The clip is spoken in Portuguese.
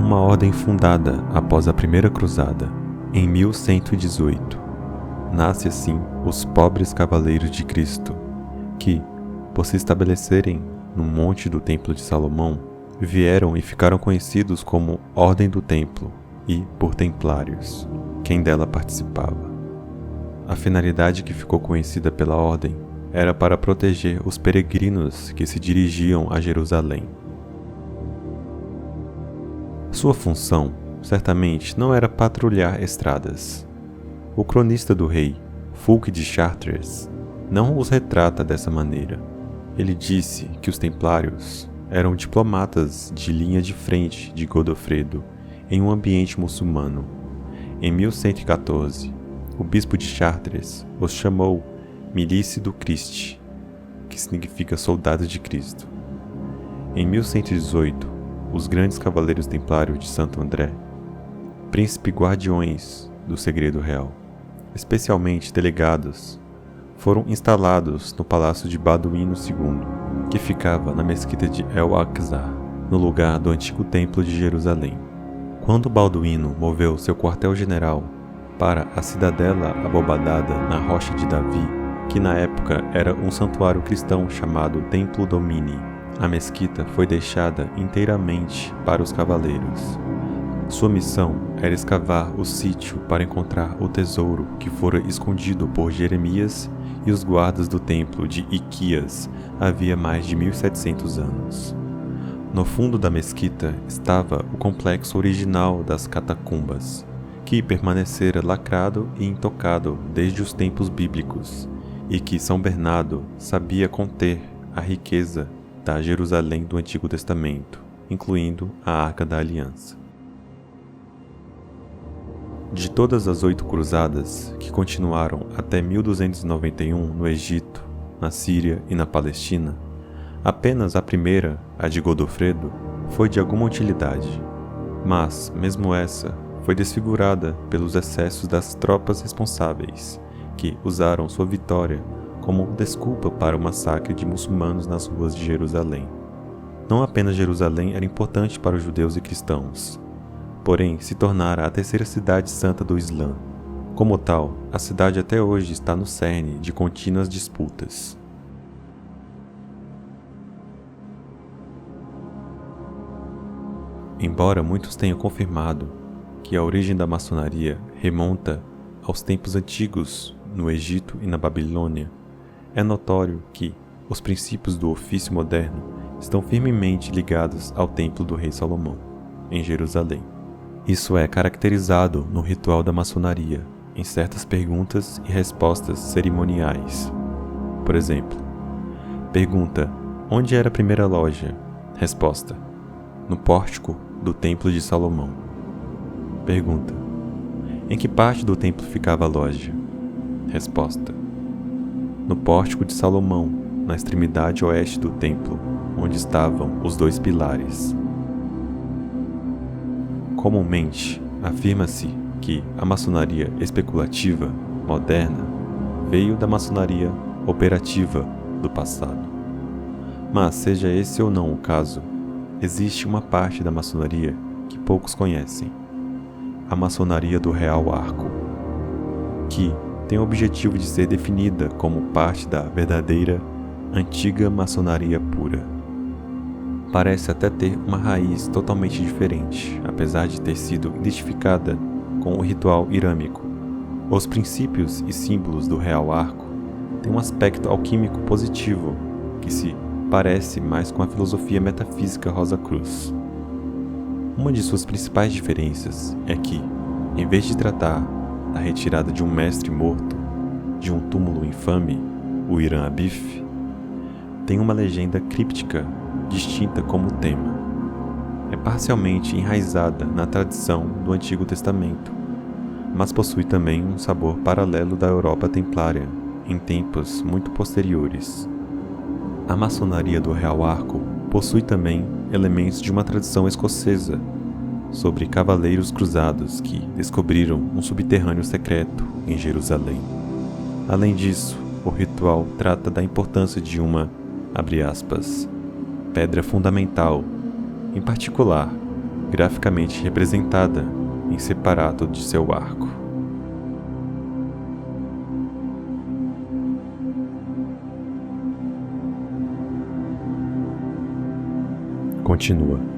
uma ordem fundada após a Primeira Cruzada, em 1118. Nasce assim os Pobres Cavaleiros de Cristo, que, por se estabelecerem no monte do Templo de Salomão, vieram e ficaram conhecidos como Ordem do Templo e por Templários, quem dela participava. A finalidade que ficou conhecida pela ordem era para proteger os peregrinos que se dirigiam a Jerusalém. Sua função, certamente, não era patrulhar estradas. O cronista do rei, Fulk de Chartres, não os retrata dessa maneira. Ele disse que os templários eram diplomatas de linha de frente de Godofredo em um ambiente muçulmano. Em 1114, o bispo de Chartres os chamou Milícia do Christ, que significa Soldados de Cristo. Em 1118, os grandes cavaleiros templários de Santo André, príncipe guardiões do segredo real, especialmente delegados, foram instalados no palácio de Balduíno II, que ficava na mesquita de El-Aqsa, no lugar do antigo templo de Jerusalém. Quando Balduíno moveu seu quartel-general para a cidadela abobadada na Rocha de Davi, que na época era um santuário cristão chamado Templo Domini, a mesquita foi deixada inteiramente para os cavaleiros. Sua missão era escavar o sítio para encontrar o tesouro que fora escondido por Jeremias e os guardas do templo de Iquias havia mais de 1700 anos. No fundo da mesquita estava o complexo original das catacumbas, que permanecera lacrado e intocado desde os tempos bíblicos, e que São Bernardo sabia conter a riqueza da Jerusalém do Antigo Testamento, incluindo a Arca da Aliança. De todas as 8 cruzadas que continuaram até 1291 no Egito, na Síria e na Palestina, apenas a primeira, a de Godofredo, foi de alguma utilidade, mas, mesmo essa, foi desfigurada pelos excessos das tropas responsáveis, que usaram sua vitória como desculpa para o massacre de muçulmanos nas ruas de Jerusalém. Não apenas Jerusalém era importante para os judeus e cristãos, porém se tornara a terceira cidade santa do Islã. Como tal, a cidade até hoje está no cerne de contínuas disputas. Embora muitos tenham confirmado que a origem da maçonaria remonta aos tempos antigos no Egito e na Babilônia, é notório que os princípios do ofício moderno estão firmemente ligados ao templo do rei Salomão, em Jerusalém. Isso é caracterizado no ritual da maçonaria, em certas perguntas e respostas cerimoniais. Por exemplo, pergunta: onde era a primeira loja? Resposta: no pórtico do templo de Salomão. Pergunta: em que parte do templo ficava a loja? Resposta: no pórtico de Salomão, na extremidade oeste do templo, onde estavam os 2 pilares. Comumente, afirma-se que a maçonaria especulativa, moderna, veio da maçonaria operativa do passado. Mas, seja esse ou não o caso, existe uma parte da maçonaria que poucos conhecem: a maçonaria do Real Arco, que tem o objetivo de ser definida como parte da verdadeira antiga maçonaria pura. Parece até ter uma raiz totalmente diferente, apesar de ter sido identificada com o ritual irâmico. Os princípios e símbolos do Real Arco têm um aspecto alquímico positivo, que se parece mais com a filosofia metafísica Rosa Cruz. Uma de suas principais diferenças é que, em vez de tratar da retirada de um mestre morto de um túmulo infame, o Irã Abif, tem uma legenda críptica distinta como tema. É parcialmente enraizada na tradição do Antigo Testamento, mas possui também um sabor paralelo da Europa templária, em tempos muito posteriores. A maçonaria do Real Arco possui também elementos de uma tradição escocesa, sobre cavaleiros cruzados que descobriram um subterrâneo secreto em Jerusalém. Além disso, o ritual trata da importância de uma, abre aspas, pedra fundamental, em particular, graficamente representada em separado de seu arco. Continua.